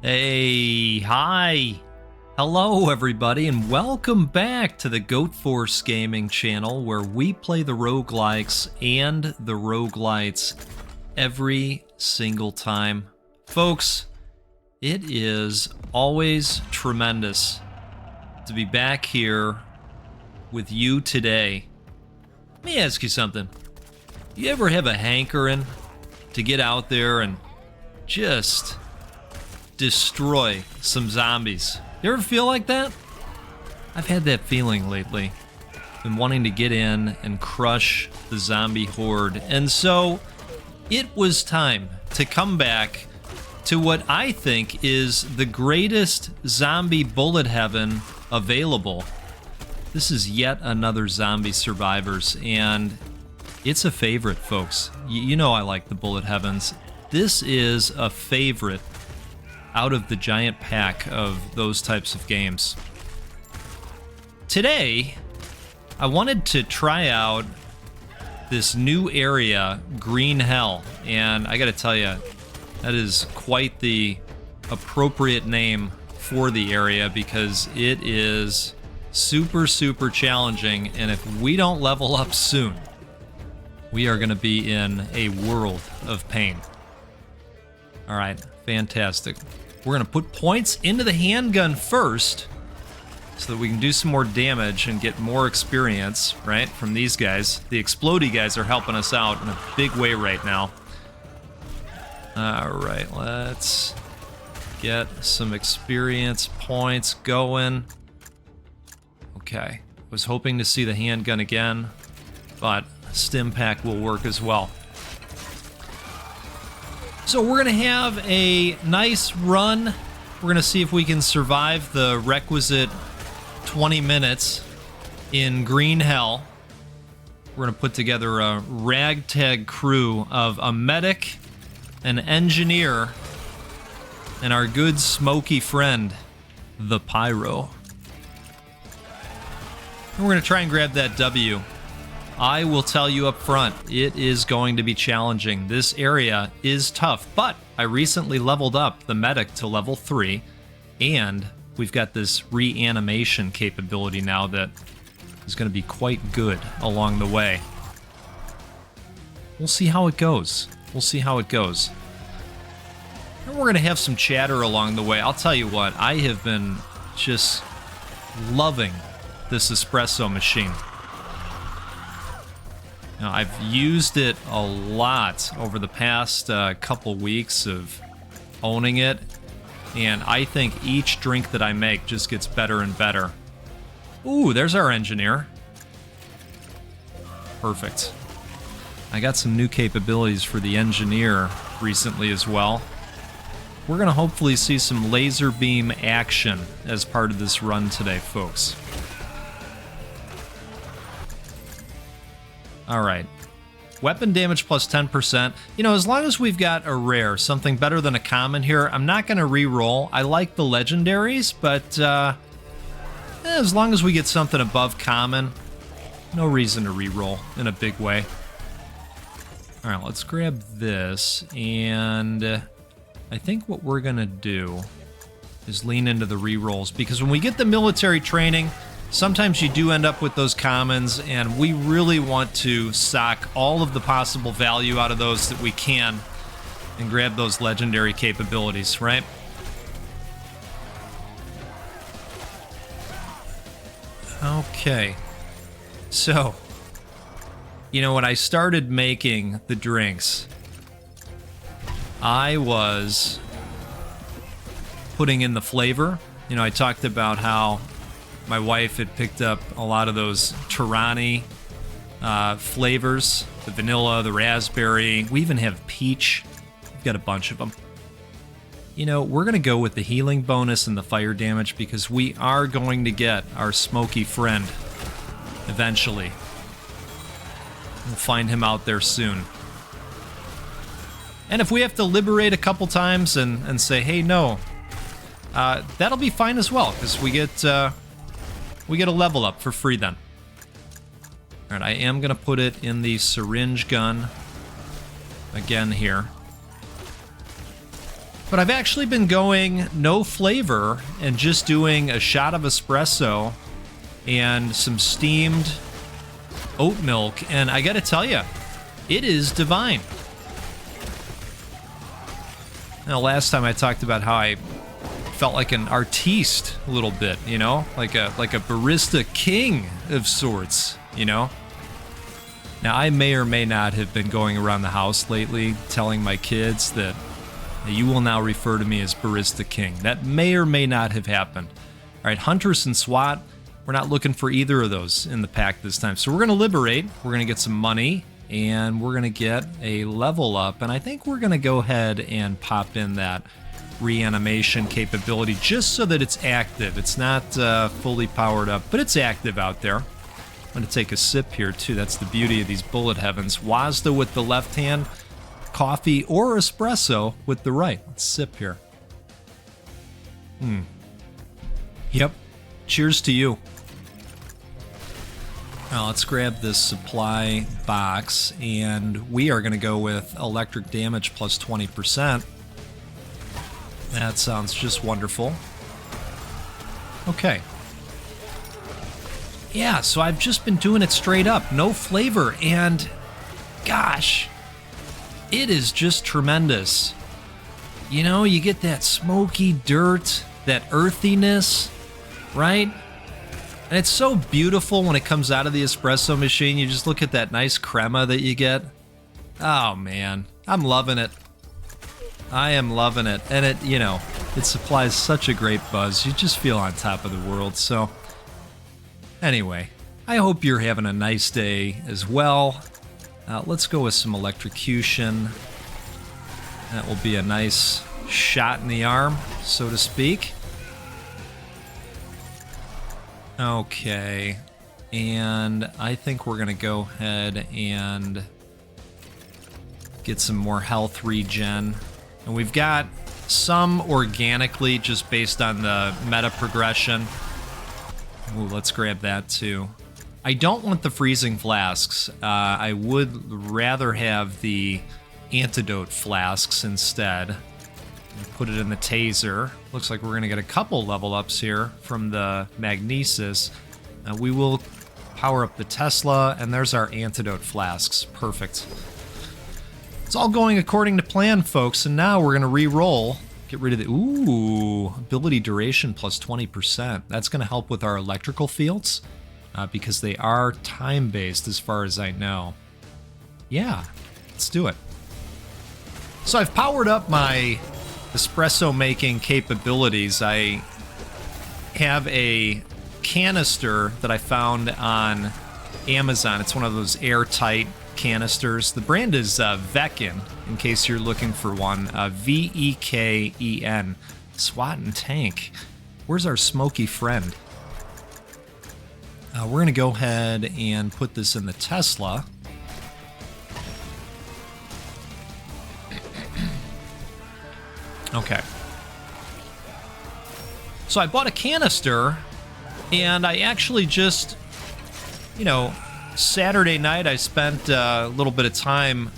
Hey, hi. Hello, everybody, and welcome back to the Goat Force Gaming channel, where we play the roguelikes and the roguelites every single time. Folks, it is always tremendous to be back here with you today. Let me ask you something. You ever have a hankering to get out there and just destroy some zombies? You ever feel like that? I've had that feeling lately. Been wanting to get in and crush the zombie horde. And so it was time to come back to what I think is the greatest zombie bullet heaven available. This is yet another Zombie Survivors, and it's a favorite, folks. You know I like the bullet heavens. This is a favorite out of the giant pack of those types of games. Today, I wanted to try out this new area, Green Hell, and I gotta tell you, that is quite the appropriate name for the area because it is super challenging, and if we don't level up soon, we are gonna be in a world of pain. All right, fantastic. We're gonna put points into the handgun first so that we can do some more damage and get more experience, right, from these guys. The explodey guys are helping us out in a big way right now. All right, let's get some experience points going. Okay, was hoping to see the handgun again, but stim pack will work as well. So we're going to have a nice run. We're going to see if we can survive the requisite 20 minutes in Green Hell. We're going to put together a ragtag crew of a medic, an engineer, and our good smoky friend, the Pyro. And we're going to try and grab that W. I will tell you up front, it is going to be challenging. This area is tough, but I recently leveled up the medic to level 3, and we've got this reanimation capability now that is going to be quite good along the way. We'll see how it goes. We'll see how it goes. And we're going to have some chatter along the way. I'll tell you what, I have been just loving this espresso machine. Now, I've used it a lot over the past couple weeks of owning it, and I think each drink that I make just gets better and better. Ooh, there's our engineer. Perfect. I got some new capabilities for the engineer recently as well. We're going to hopefully see some laser beam action as part of this run today, folks. Alright. Weapon damage plus 10%. You know, as long as we've got a rare, something better than a common here, I'm not going to re-roll. I like the legendaries, but as long as we get something above common, no reason to re-roll in a big way. Alright, let's grab this, and I think what we're going to do is lean into the re-rolls, because when we get the military training, sometimes you do end up with those commons, and we really want to sock all of the possible value out of those that we can and grab those legendary capabilities, right? Okay. So, you know, when I started making the drinks, I was putting in the flavor. You know, I talked about how my wife had picked up a lot of those Tirani flavors, the vanilla, the raspberry. We even have peach. We've got a bunch of them. You know, we're going to go with the healing bonus and the fire damage because we are going to get our smoky friend eventually. We'll find him out there soon. And if we have to liberate a couple times and say, hey, no, that'll be fine as well because we get a level up for free then. All right, I am going to put it in the syringe gun again here. But I've actually been going no flavor and just doing a shot of espresso and some steamed oat milk, and I gotta tell you, it is divine. Now, last time I talked about how I felt like an artiste a little bit, you know, like a barista king of sorts, you know. Now, I may or may not have been going around the house lately telling my kids that you will now refer to me as barista king. That may or may not have happened. All right, hunters and SWAT, we're not looking for either of those in the pack this time. So we're going to liberate, we're going to get some money, and we're going to get a level up. And I think we're going to go ahead and pop in that reanimation capability just so that it's active. It's not fully powered up, but it's active out there. I'm going to take a sip here, too. That's the beauty of these bullet heavens. Wazda with the left hand, coffee or espresso with the right. Let's sip here. Yep. Cheers to you. Now let's grab this supply box, and we are going to go with electric damage plus 20%. That sounds just wonderful. Okay. Yeah, so I've just been doing it straight up, no flavor, and gosh, it is just tremendous. You know, you get that smoky dirt, that earthiness, right? And it's so beautiful when it comes out of the espresso machine. You just look at that nice crema that you get. Oh, man. I'm loving it. I am loving it. And it, you know, it supplies such a great buzz. You just feel on top of the world. So, anyway, I hope you're having a nice day as well. Let's go with some electrocution. That will be a nice shot in the arm, so to speak. Okay, and I think we're going to go ahead and get some more health regen. And we've got some organically just based on the meta progression. Ooh, let's grab that too. I don't want the freezing flasks. I would rather have the antidote flasks instead. Put it in the taser. Looks like we're going to get a couple level ups here from the magnesis. We will power up the Tesla, and there's our antidote flasks. Perfect. It's all going according to plan, folks, and now we're going to re-roll. Get rid of the... Ooh, ability duration plus 20%. That's going to help with our electrical fields, because they are time-based as far as I know. Yeah, let's do it. So I've powered up my espresso making capabilities. I have a canister that I found on Amazon. It's one of those airtight canisters. The brand is Veken, in case you're looking for one. Veken. SWAT and tank. Where's our smoky friend? We're going to go ahead and put this in the Tesla. Okay. So I bought a canister, and I actually just, you know, Saturday night I spent a little bit of time.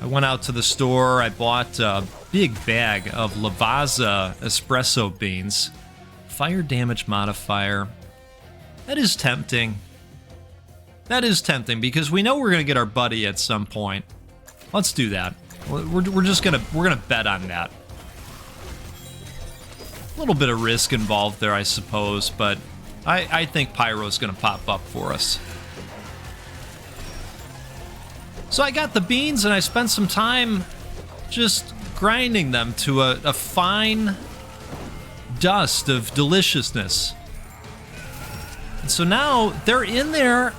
I went out to the store. I bought a big bag of Lavazza espresso beans. Fire damage modifier. That is tempting. That is tempting because we know we're going to get our buddy at some point. Let's do that. We're gonna bet on that. A little bit of risk involved there, I suppose, but I think Pyro's gonna pop up for us. So I got the beans and I spent some time just grinding them to a fine dust of deliciousness. And so now they're in there.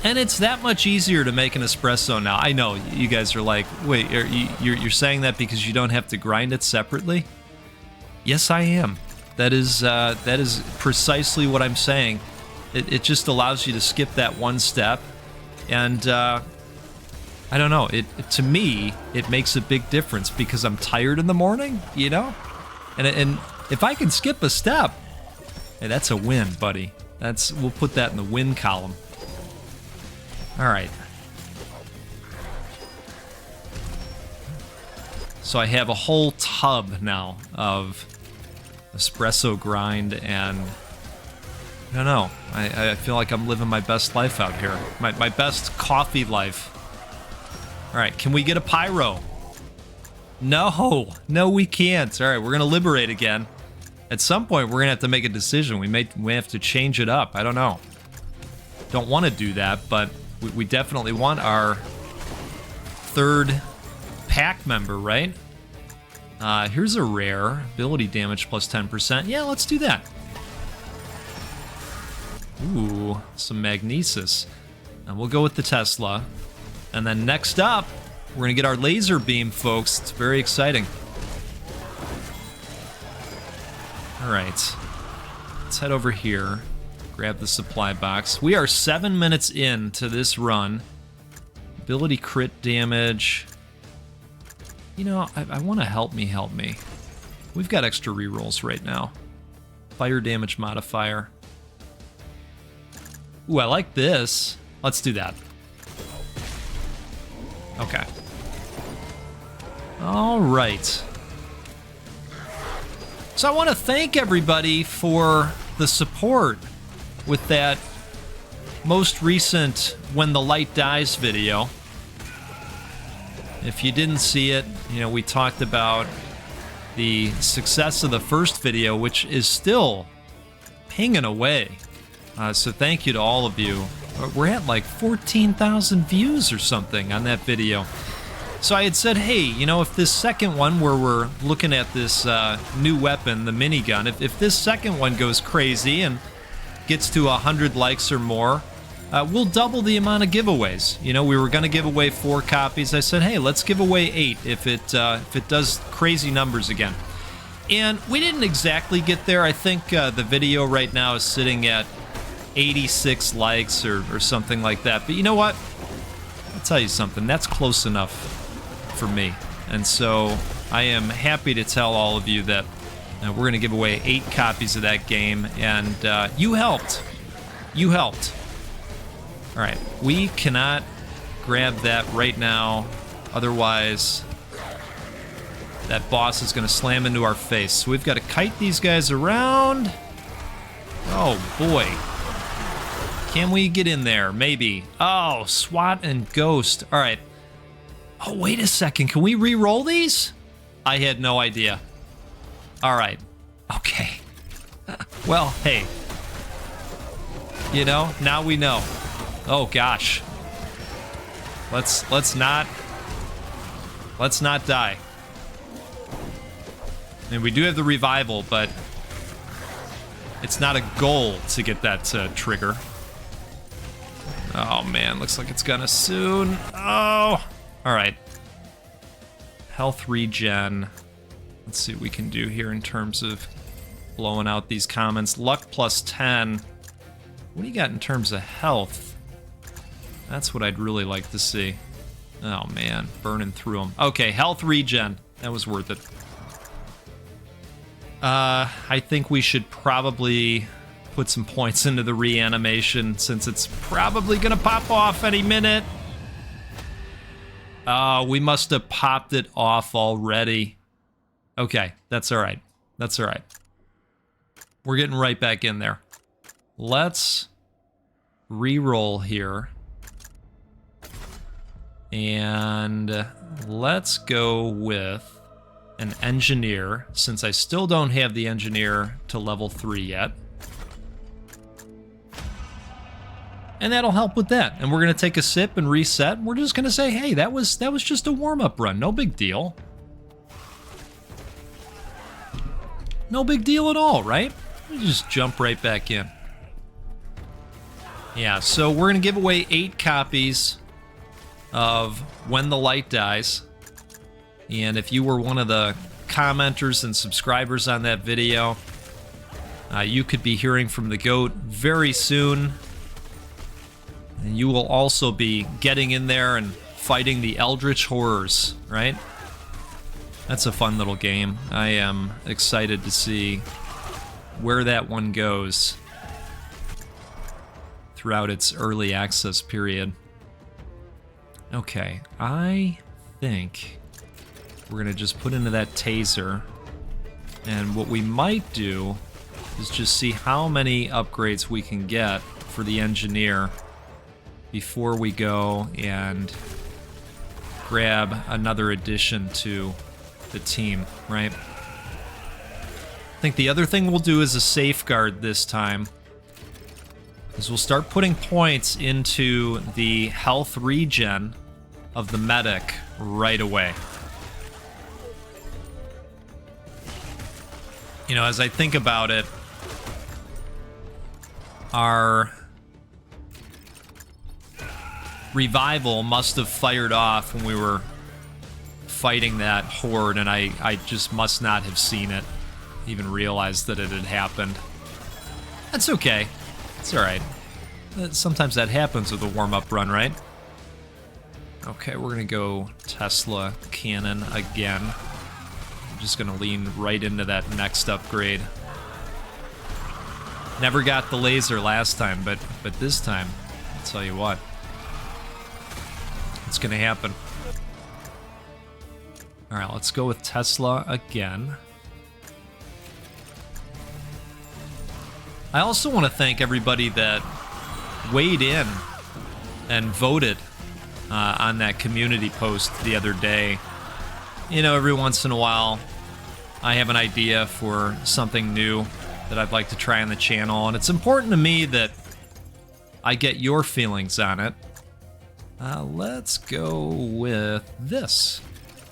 And it's that much easier to make an espresso now. I know you guys are like, wait, you're saying that because you don't have to grind it separately? Yes, I am. That is precisely what I'm saying. It just allows you to skip that one step, and I don't know. To me, it makes a big difference because I'm tired in the morning, you know. And if I can skip a step, hey, that's a win, buddy. We'll put that in the win column. All right. So I have a whole tub now of espresso grind, and I don't know. I feel like I'm living my best life out here. My best coffee life. All right, can we get a pyro? No, we can't. All right, we're gonna liberate again. At some point, we're gonna have to make a decision. We may have to change it up. I don't know. Don't want to do that, but we definitely want our third pack member, right? Here's a rare. Ability damage plus 10%. Yeah, let's do that. Ooh, some magnesis. And we'll go with the Tesla. And then next up, we're going to get our laser beam, folks. It's very exciting. All right. Let's head over here. Grab the supply box. We are 7 minutes into this run. Ability crit damage. You know, I want to help me. We've got extra rerolls right now. Fire damage modifier. Ooh, I like this. Let's do that. Okay. All right. So I want to thank everybody for the support with that most recent When the Light Dies video. If you didn't see it, you know, we talked about the success of the first video, which is still pinging away. So thank you to all of you. We're at like 14,000 views or something on that video. So I had said, hey, you know, if this second one where we're looking at this new weapon, the minigun, if this second one goes crazy and gets to 100 likes or more, we'll double the amount of giveaways. You know, we were going to give away 4 copies. I said, hey, let's give away 8 if it does crazy numbers again. And we didn't exactly get there. I think the video right now is sitting at 86 likes or something like that. But you know what? I'll tell you something. That's close enough for me. And so I am happy to tell all of you that we're going to give away 8 copies of that game. And you helped. You helped. All right. We cannot grab that right now. Otherwise, that boss is going to slam into our face. So we've got to kite these guys around. Oh, boy. Can we get in there? Maybe. Oh, SWAT and Ghost. All right. Oh, wait a second. Can we re-roll these? I had no idea. All right. Okay. Well, hey. You know, now we know. Oh, gosh. Let's not die. I mean, we do have the revival, but it's not a goal to get that trigger. Oh, man. Looks like it's gonna soon. Oh! Alright. Health regen. Let's see what we can do here in terms of blowing out these comments. Luck plus 10. What do you got in terms of health? That's what I'd really like to see. Oh, man. Burning through them. Okay, health regen. That was worth it. I think we should probably put some points into the reanimation since it's probably gonna pop off any minute. We must have popped it off already. Okay, that's all right. That's all right. We're getting right back in there. Let's re-roll here. And let's go with an engineer, since I still don't have the engineer to level 3 yet. And that'll help with that. And we're going to take a sip and reset. We're just going to say, hey, that was just a warm-up run. No big deal. No big deal at all, right? We just jump right back in. Yeah, so we're going to give away 8 copies of When the Light Dies. And if you were one of the commenters and subscribers on that video, you could be hearing from the GOAT very soon. And you will also be getting in there and fighting the Eldritch Horrors, right? That's a fun little game. I am excited to see where that one goes throughout its early access period. Okay, I think we're going to just put into that taser. And what we might do is just see how many upgrades we can get for the engineer before we go and grab another addition to the team, right? I think the other thing we'll do as a safeguard this time is we'll start putting points into the health regen of the medic right away. You know, as I think about it, our revival must have fired off when we were fighting that horde, and I just must not have seen it, even realized that it had happened. That's okay. It's alright. Sometimes that happens with a warm-up run, right? Okay, we're gonna go Tesla cannon again. I'm just gonna lean right into that next upgrade. Never got the laser last time, but this time, I'll tell you what, it's gonna happen. All right, let's go with Tesla again. I also want to thank everybody that weighed in and voted on that community post the other day. You know, every once in a while, I have an idea for something new that I'd like to try on the channel, and it's important to me that I get your feelings on it. Let's go with this.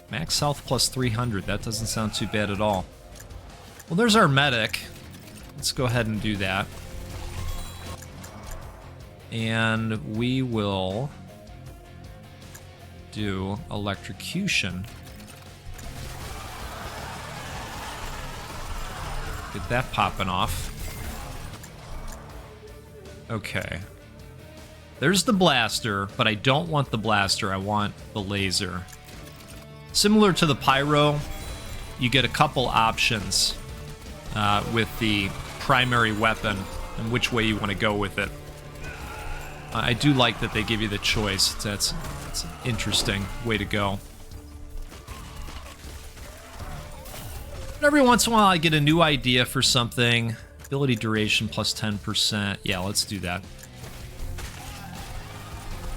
Max health plus 300. That doesn't sound too bad at all. Well, there's our medic. Let's go ahead and do that. And we will do electrocution. Get that popping off. Okay. There's the blaster, but I don't want the blaster. I want the laser. Similar to the pyro, you get a couple options with the primary weapon and which way you want to go with it. I do like that they give you the choice. That's an interesting way to go. But every once in a while I get a new idea for something. Ability duration plus 10%. Yeah, let's do that.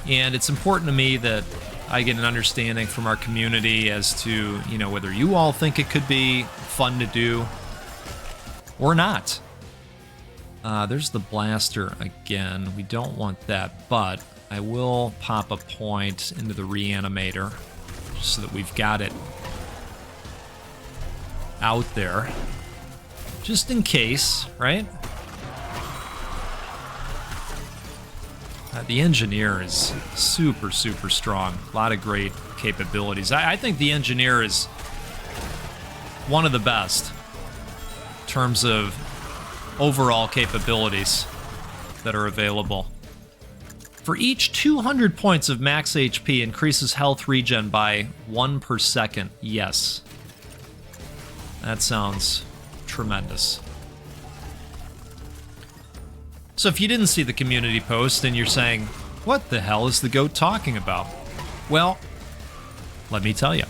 And it's important to me that I get an understanding from our community as to, you know, whether you all think it could be fun to do or not. There's the blaster again. We don't want that, but I will pop a point into the reanimator just so that we've got it out there. Just in case, right? The engineer is super, super strong. A lot of great capabilities. I think the engineer is one of the best in terms of overall capabilities that are available. For each 200 points of max HP, increases health regen by 1 per second. Yes. That sounds tremendous. So if you didn't see the community post and you're saying, what the hell is the goat talking about? Well, let me tell you.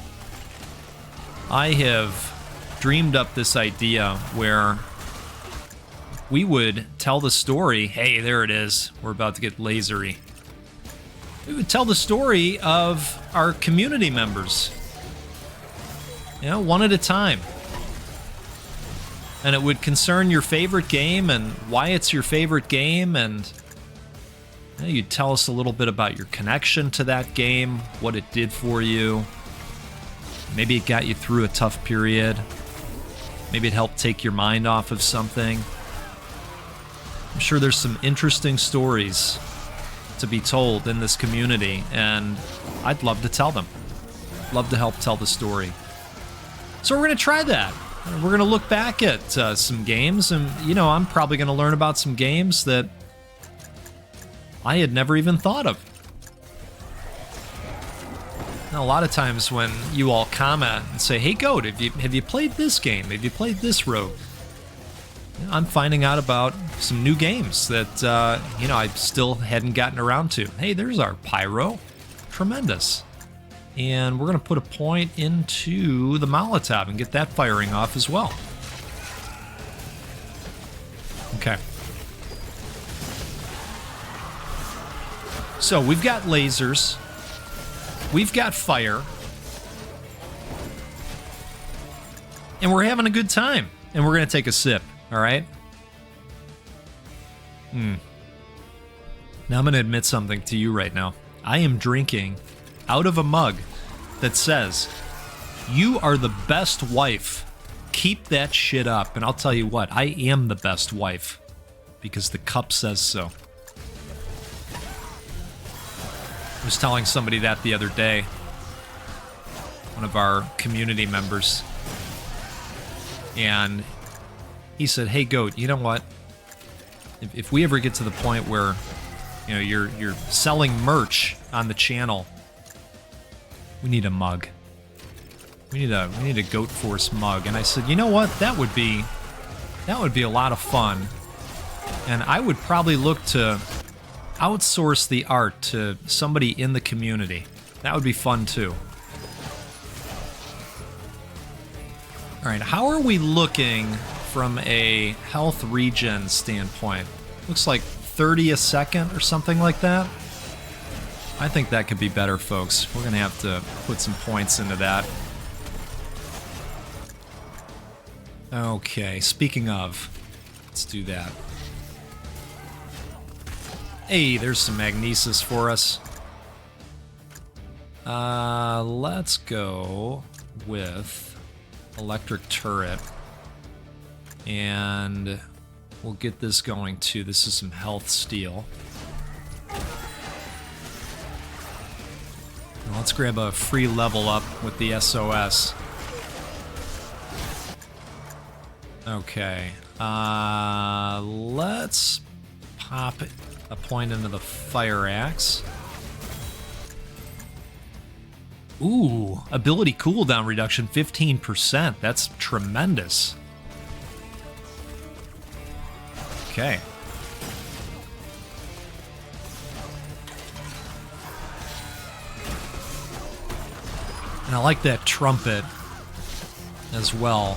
I have dreamed up this idea where we would tell the story. Hey, there it is. We're about to get lasery. We would tell the story of our community members. You know, one at a time. And it would concern your favorite game and why it's your favorite game, and you know, you'd tell us a little bit about your connection to that game, what it did for you. Maybe it got you through a tough period. Maybe it helped take your mind off of something. I'm sure there's some interesting stories to be told in this community, and I'd love to tell them. Love to help tell the story. So we're going to try that. We're going to look back at some games, and, you know, I'm probably going to learn about some games that I had never even thought of. Now, a lot of times when you all comment and say, hey, Goat, have you played this game? Have you played this Rogue? You know, I'm finding out about some new games that, you know, I still hadn't gotten around to. Hey, there's our Pyro. Tremendous. And we're going to put a point into the Molotov and get that firing off as well. Okay. So we've got lasers. We've got fire. And we're having a good time. And we're going to take a sip, all right? Now I'm going to admit something to you right now. I am drinking out of a mug that says, "You are the best wife. Keep that shit up." And I'll tell you what, I am the best wife because the cup says so. I was telling somebody that the other day, one of our community members, and he said, "Hey, Goat, you know what? If we ever get to the point where, you know, you're selling merch on the channel, we need a mug. We need a Goat Force mug." And I said, "You know what? That would be a lot of fun, and I would probably look to outsource the art to somebody in the community. That would be fun too." All right, how are we looking from a health regen standpoint? Looks like 30 a second or something like that. I think that could be better, folks. We're gonna have to put some points into that. Okay, speaking of, let's do that. Hey, there's some magnesis for us. Let's go with electric turret. And we'll get this going too. This is some health steel. Now let's grab a free level up with the SOS. Okay. Let's pop a point into the fire axe. Ooh, ability cooldown reduction 15%. That's tremendous. Okay. And I like that trumpet as well.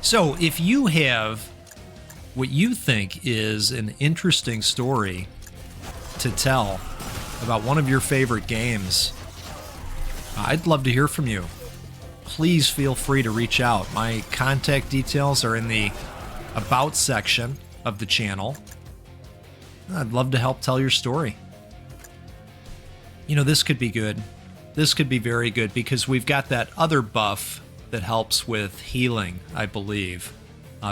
So, if you have what you think is an interesting story to tell about one of your favorite games, I'd love to hear from you. Please feel free to reach out. My contact details are in the About section of the channel. I'd love to help tell your story. You know, this could be good. This could be very good because we've got that other buff that helps with healing, I believe,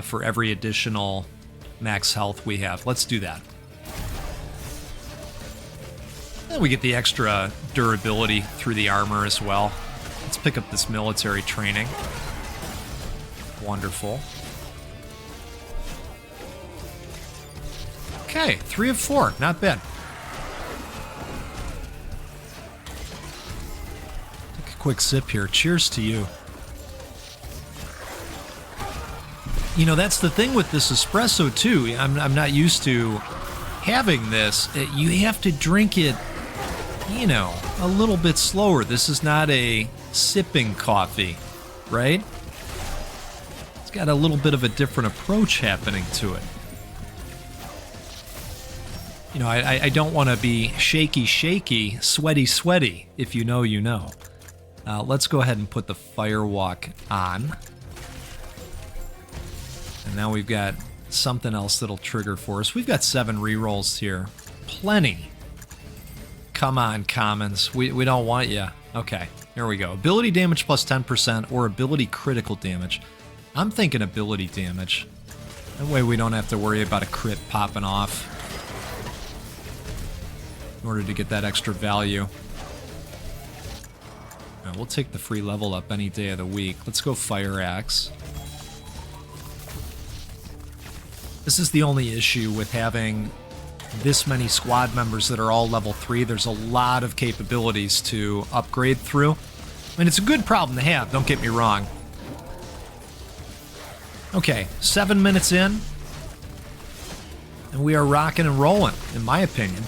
for every additional max health we have. Let's do that. And we get the extra durability through the armor as well. Let's pick up this military training. Wonderful. Okay, 3 of 4, not bad. Take a quick sip here. Cheers to you. You know, that's the thing with this espresso too. I'm not used to having this. You have to drink it, you know, a little bit slower. This is not a sipping coffee, right? It's got a little bit of a different approach happening to it. You know, I don't want to be shaky, sweaty, if you know, you know. Let's go ahead and put the firewalk on. And now we've got something else that'll trigger for us. We've got 7 rerolls here. Plenty. Come on, commons. We don't want you. Okay, here we go. Ability damage plus 10% or ability critical damage. I'm thinking ability damage. That way we don't have to worry about a crit popping off in order to get that extra value. Right, we'll take the free level up any day of the week. Let's go Fire Axe. This is the only issue with having this many squad members that are all level 3. There's a lot of capabilities to upgrade through. I mean, it's a good problem to have, don't get me wrong. Okay, 7 minutes in. And we are rocking and rolling, in my opinion.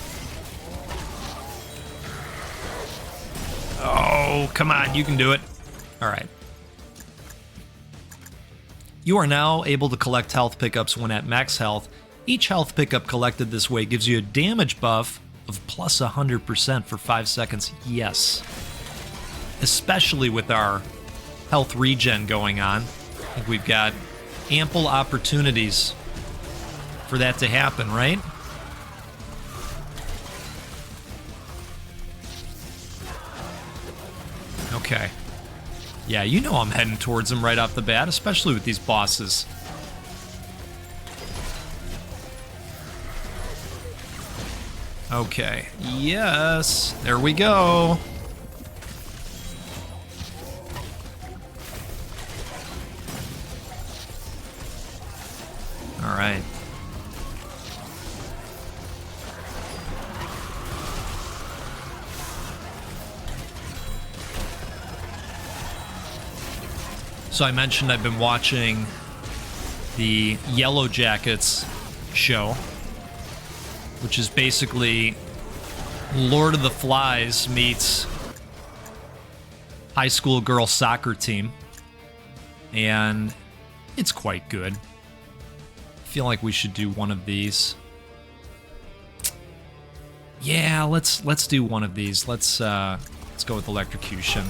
Oh, come on, you can do it. All right. You are now able to collect health pickups when at max health. Each health pickup collected this way gives you a damage buff of plus 100% for 5 seconds. Yes. Especially with our health regen going on. I think we've got ample opportunities for that to happen, right? Okay. Yeah, you know I'm heading towards them right off the bat, especially with these bosses. Okay. Yes. There we go. All right. So I mentioned I've been watching the Yellowjackets show, which is basically Lord of the Flies meets high school girl soccer team. And it's quite good. I feel like we should do one of these. Yeah, let's do one of these. Let's go with electrocution.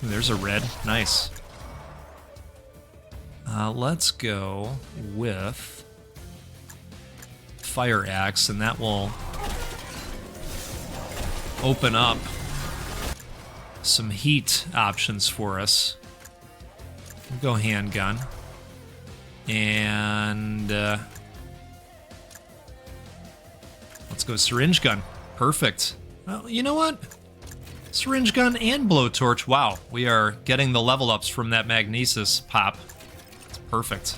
Ooh, there's a red. Nice. Let's go with fire axe, and that will open up some heat options for us. We'll go handgun. And let's go syringe gun. Perfect. Well, you know what? Syringe gun and blowtorch. Wow, we are getting the level ups from that magnesis pop. It's perfect.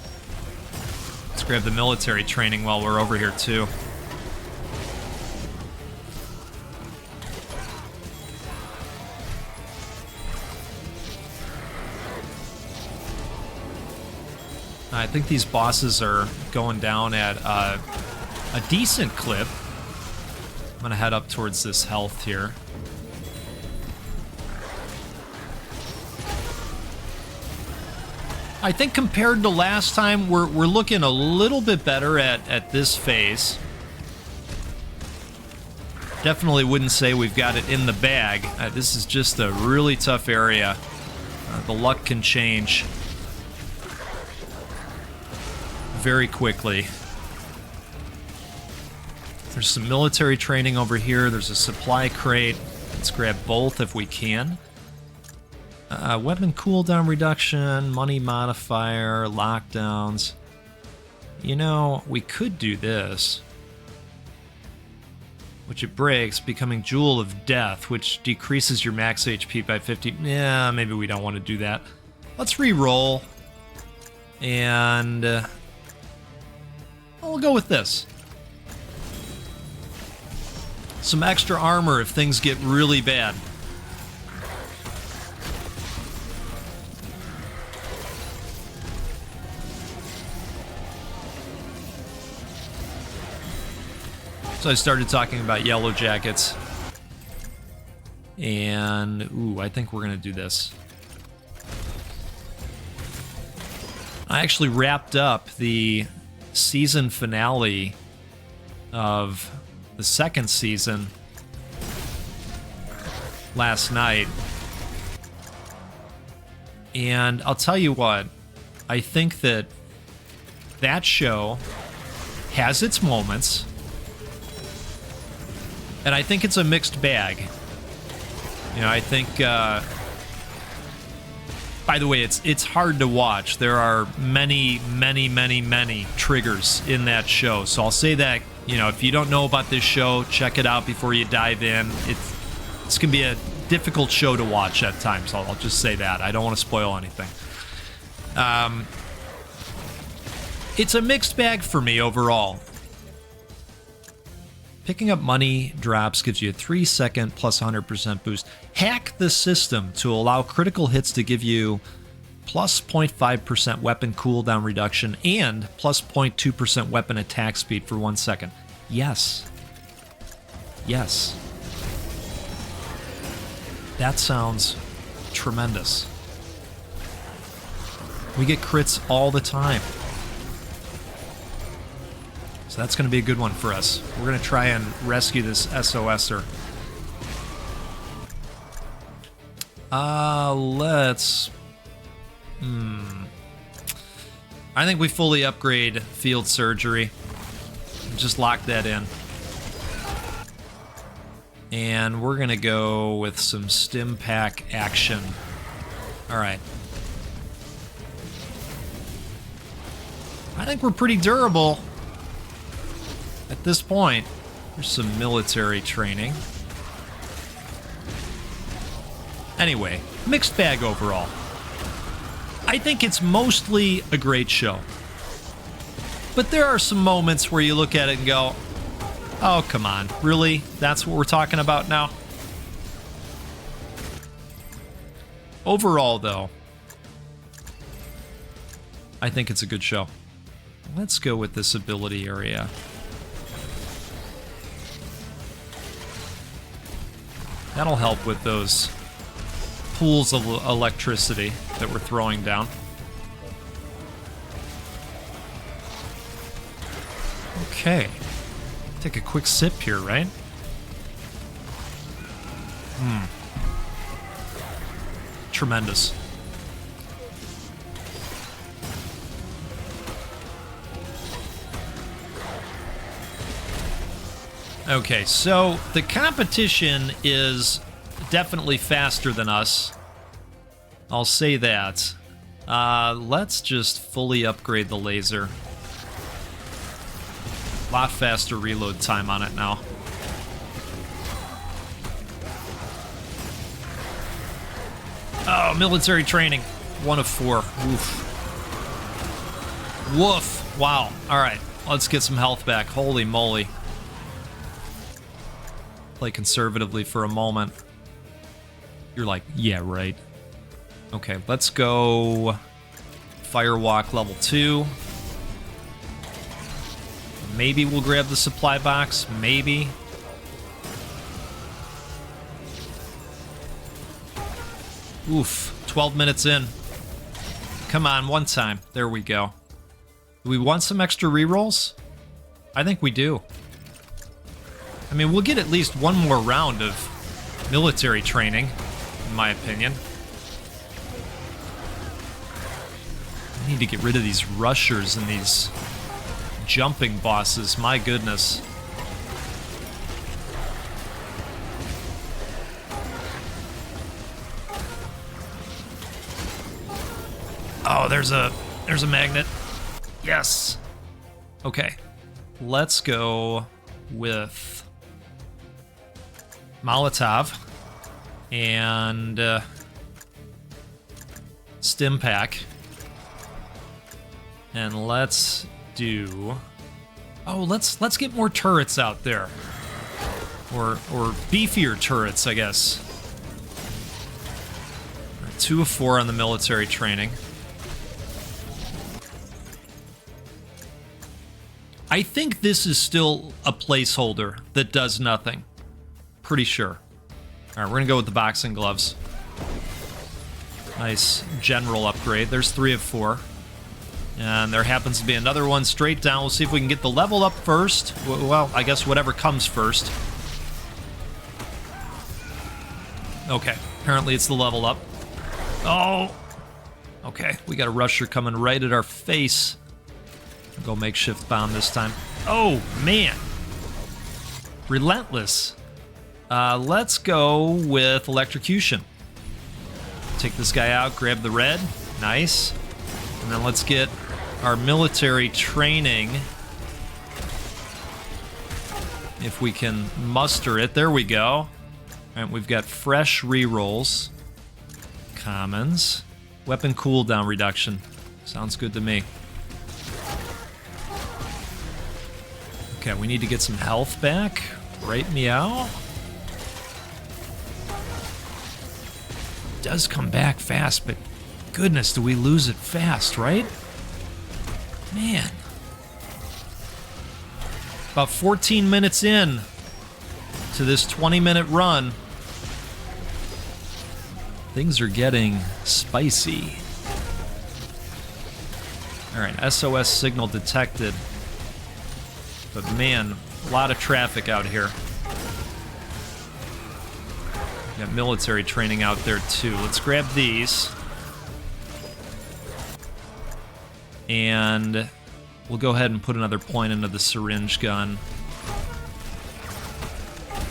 Let's grab the military training while we're over here too. I think these bosses are going down at a decent clip. I'm gonna head up towards this health here. I think compared to last time, we're looking a little bit better at this phase. Definitely wouldn't say we've got it in the bag. This is just a really tough area. The luck can change very quickly. There's some military training over here. There's a supply crate. Let's grab both if we can. Weapon cooldown reduction, money modifier, lockdowns. You know, we could do this. Which it breaks, becoming Jewel of Death, which decreases your max HP by 50. Yeah, maybe we don't want to do that. Let's re-roll. And we'll go with this. Some extra armor if things get really bad. So I started talking about Yellowjackets. And, ooh, I think we're going to do this. I actually wrapped up the season finale of the second season last night. And I'll tell you what, I think that show has its moments. And I think it's a mixed bag. You know, I think, by the way, it's hard to watch. There are many triggers in that show. So I'll say that, you know, if you don't know about this show, check it out before you dive in. It's going to be a difficult show to watch at times. I'll just say that. I don't want to spoil anything. It's a mixed bag for me overall. Picking up money drops gives you a 3-second plus 100% boost. Hack the system to allow critical hits to give you plus 0.5% weapon cooldown reduction and plus 0.2% weapon attack speed for 1 second. Yes. Yes. That sounds tremendous. We get crits all the time. So that's going to be a good one for us. We're going to try and rescue this SOSer. Let's... I think we fully upgrade field surgery. Just lock that in. And we're going to go with some stim pack action. All right. I think we're pretty durable at this point. There's some military training. Anyway, mixed bag overall. I think it's mostly a great show. But there are some moments where you look at it and go, oh, come on, really? That's what we're talking about now? Overall, though, I think it's a good show. Let's go with this ability area. That'll help with those pools of electricity that we're throwing down. Okay. Take a quick sip here, right? Tremendous. Okay, so the competition is definitely faster than us. I'll say that. Let's just fully upgrade the laser. A lot faster reload time on it now. Oh, military training. 1 of 4. Oof. Woof. Wow. All right, let's get some health back. Holy moly. Play conservatively for a moment. You're like, yeah, right. Okay, let's go Firewalk level 2. Maybe we'll grab the supply box. Maybe. Oof. 12 minutes in. Come on, one time. There we go. Do we want some extra rerolls? I think we do. I mean, we'll get at least one more round of military training, in my opinion. I need to get rid of these rushers and these jumping bosses. My goodness. Oh, there's a magnet. Yes. Okay. Let's go with Molotov and Stim Pack. And let's do... Oh, let's get more turrets out there. Or beefier turrets, I guess. 2 of 4 on the military training. I think this is still a placeholder that does nothing. Pretty sure. All right, we're gonna go with the boxing gloves. Nice general upgrade. There's 3 of 4. And there happens to be another one straight down. We'll see if we can get the level up first. Well, I guess whatever comes first. Okay, apparently it's the level up. Oh! Okay, we got a rusher coming right at our face. Go makeshift bomb this time. Oh, man. Relentless. Let's go with electrocution. Take this guy out, grab the red. Nice. And then let's get our military training. If we can muster it. There we go. All right, we've got fresh rerolls. Commons. Weapon cooldown reduction. Sounds good to me. Okay, we need to get some health back. Right, meow. Does come back fast, but goodness, do we lose it fast, right? Man. About 14 minutes in to this 20-minute run. Things are getting spicy. All right, SOS signal detected. But man, a lot of traffic out here. Got military training out there too. Let's grab these. And we'll go ahead and put another point into the syringe gun.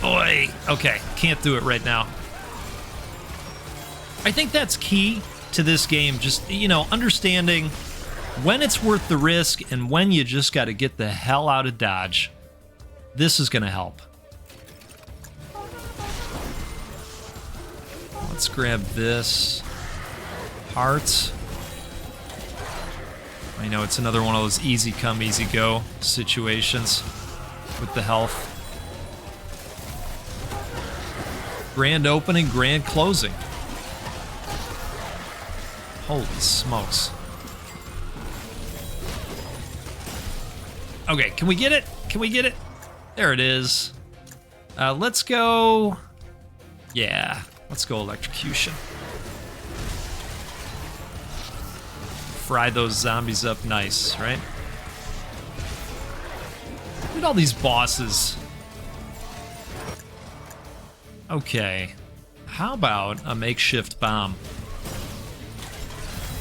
Oi! Okay, can't do it right now. I think that's key to this game, just, you know, understanding when it's worth the risk and when you just got to get the hell out of Dodge. This is going to help. Let's grab this. Hearts. I know it's another one of those easy come, easy go situations with the health. Grand opening, grand closing. Holy smokes. Okay, can we get it? Can we get it? There it is. Let's go... Yeah, let's go electrocution. Fry those zombies up nice, right? Look at all these bosses. Okay, how about a makeshift bomb?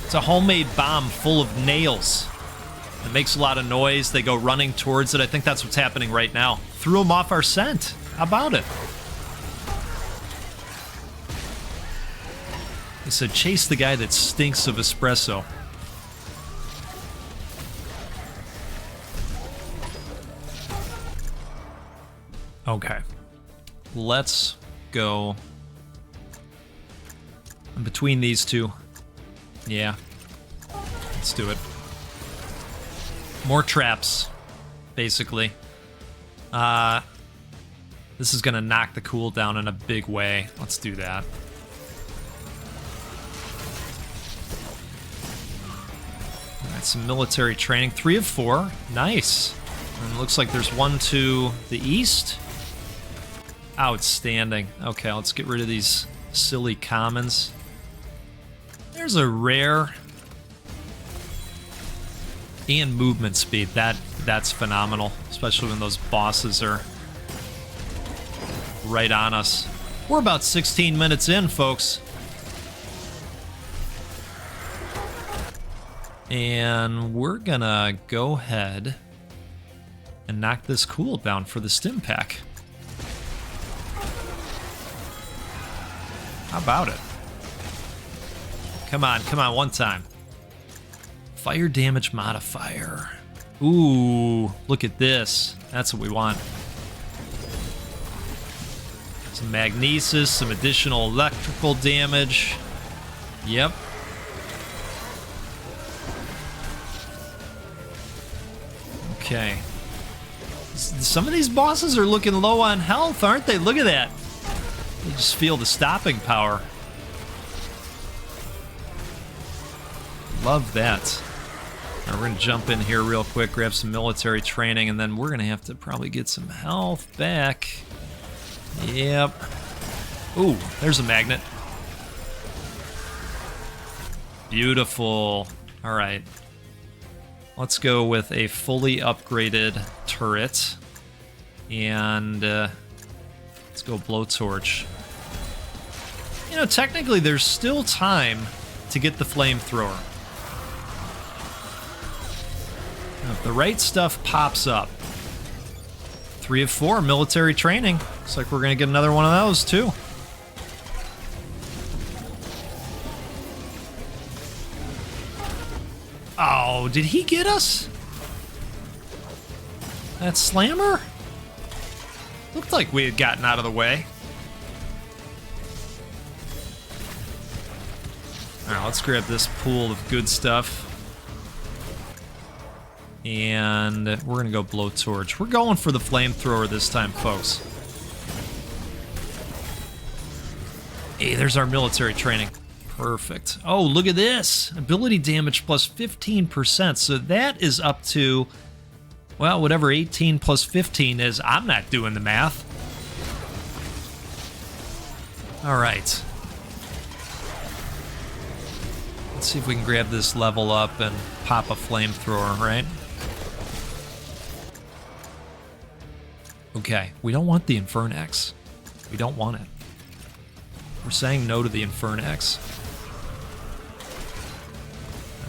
It's a homemade bomb full of nails. It makes a lot of noise. They go running towards it. I think that's what's happening right now. Threw them off our scent. How about it? He said, chase the guy that stinks of espresso. Okay. Let's go in between these two. Yeah. Let's do it. More traps, basically. This is gonna knock the cooldown in a big way. Let's do that. Alright, some military training. 3 of 4. Nice. And it looks like there's one to the east. Outstanding. Okay, let's get rid of these silly commons. There's a rare and movement speed. That's phenomenal, especially when those bosses are right on us. We're about 16 minutes in, folks. And we're gonna go ahead and knock this cooldown for the stim pack. How about it? Come on, one time. Fire damage modifier. Ooh, look at this. That's what we want. Some magnesis, some additional electrical damage. Yep. Okay. Some of these bosses are looking low on health, aren't they? Look at that. You just feel the stopping power. Love that. All right, we're gonna jump in here real quick, grab some military training, and then we're gonna have to probably get some health back. Yep. Ooh, there's a magnet. Beautiful. All right. Let's go with a fully upgraded turret. And let's go blowtorch. You know, technically there's still time to get the flamethrower. Now, if the right stuff pops up. 3 of 4 military training. Looks like we're gonna get another one of those too. Oh, did he get us? That slammer? Looked like we had gotten out of the way. Alright, let's grab this pool of good stuff. And we're gonna go blowtorch. We're going for the flamethrower this time, folks. Hey, there's our military training. Perfect. Oh, look at this. Ability damage plus 15%. So that is up to, well, whatever 18 plus 15 is. I'm not doing the math. All right. Let's see if we can grab this level up and pop a flamethrower, right? Okay, we don't want the Infernax. We don't want it. We're saying no to the Infernax.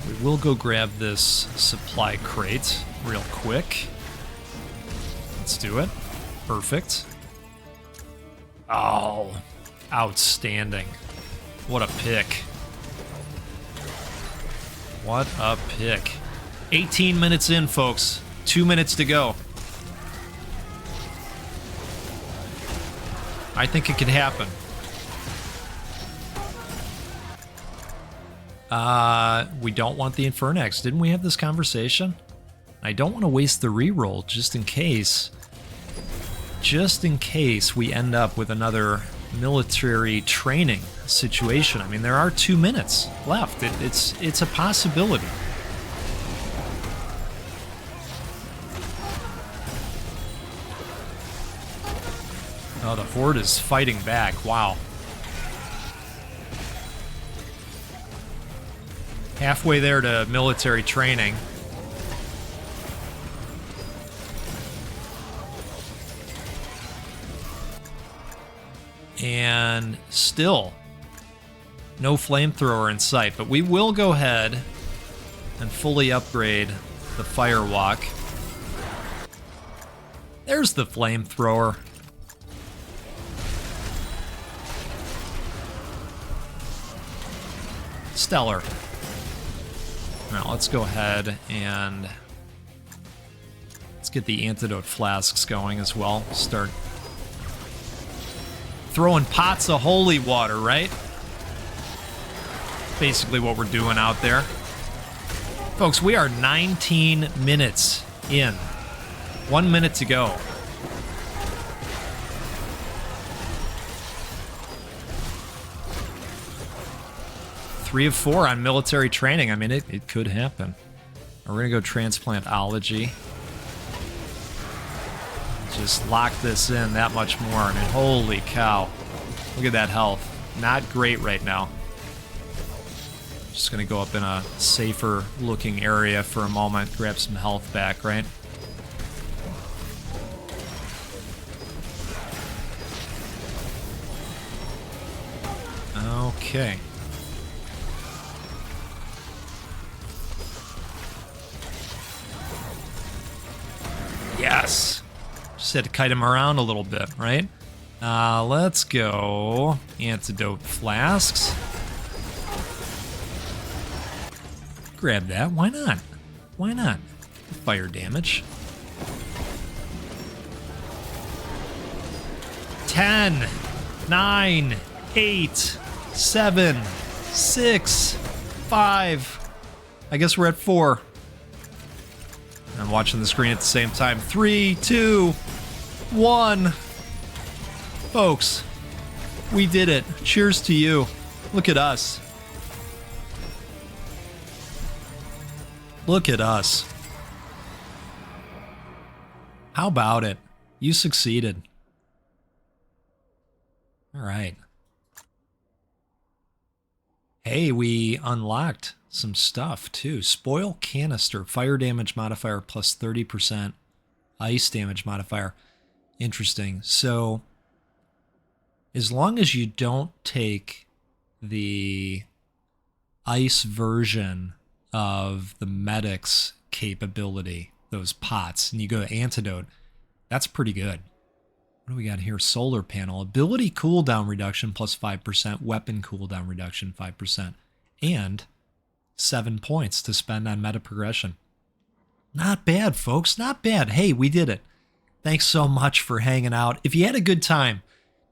We will go grab this supply crate real quick. Let's do it. Perfect. Oh, outstanding. What a pick. What a pick. 18 minutes in, folks. 2 minutes to go. I think it could happen. We don't want the Infernax. Didn't we have this conversation? I don't want to waste the reroll just in case. Just in case we end up with another military training situation. I mean, there are 2 minutes left. It's a possibility. Oh, the Horde is fighting back. Wow. Halfway there to military training. And still no flamethrower in sight, but we will go ahead and fully upgrade the Firewalk. There's the flamethrower. Stellar. Now let's go ahead and let's get the antidote flasks going as well. Start throwing pots of holy water, right? Basically what we're doing out there. Folks, we are 19 minutes in. 1 minute to go. Three of 4 on military training. I mean, it could happen. We're going to go transplantology. Just lock this in that much more. I mean, holy cow. Look at that health. Not great right now. Just going to go up in a safer looking area for a moment. Grab some health back, right? Okay. Yes. Just had to kite him around a little bit, right? Let's go antidote flasks. Grab that. Why not? Why not? Fire damage. 10, 9, 8, 7, 6, 5. I guess we're at 4. I'm watching the screen at the same time. 3, 2, 1. Folks, we did it. Cheers to you. Look at us. Look at us. How about it? You succeeded. All right. Hey, we unlocked some stuff too. Spoil canister, fire damage modifier plus 30%, ice damage modifier. Interesting. So as long as you don't take the ice version of the medic's capability, those pots, and you go to antidote, that's pretty good. What do we got here? Solar panel. Ability cooldown reduction plus 5%, weapon cooldown reduction 5%, and 7 points to spend on meta progression. Not bad, folks. Not bad. Hey, we did it. Thanks so much for hanging out. If you had a good time,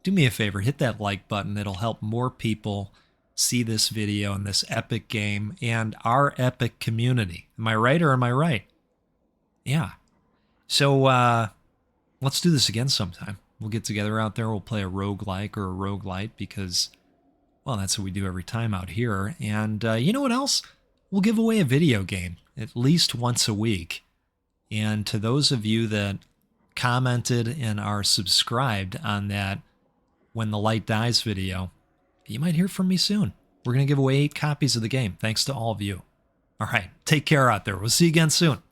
do me a favor, hit that like button. It'll help more people see this video and this epic game and our epic community. Am I right or am I right? Yeah. So let's do this again sometime. We'll get together out there. We'll play a roguelike or a roguelite because, Well, that's what we do every time out here. And you know what else? We'll give away a video game at least once a week. And to those of you that commented and are subscribed on that When the Light Dies video, you might hear from me soon. We're going to give away 8 copies of the game, thanks to all of you. All right, take care out there. We'll see you again soon.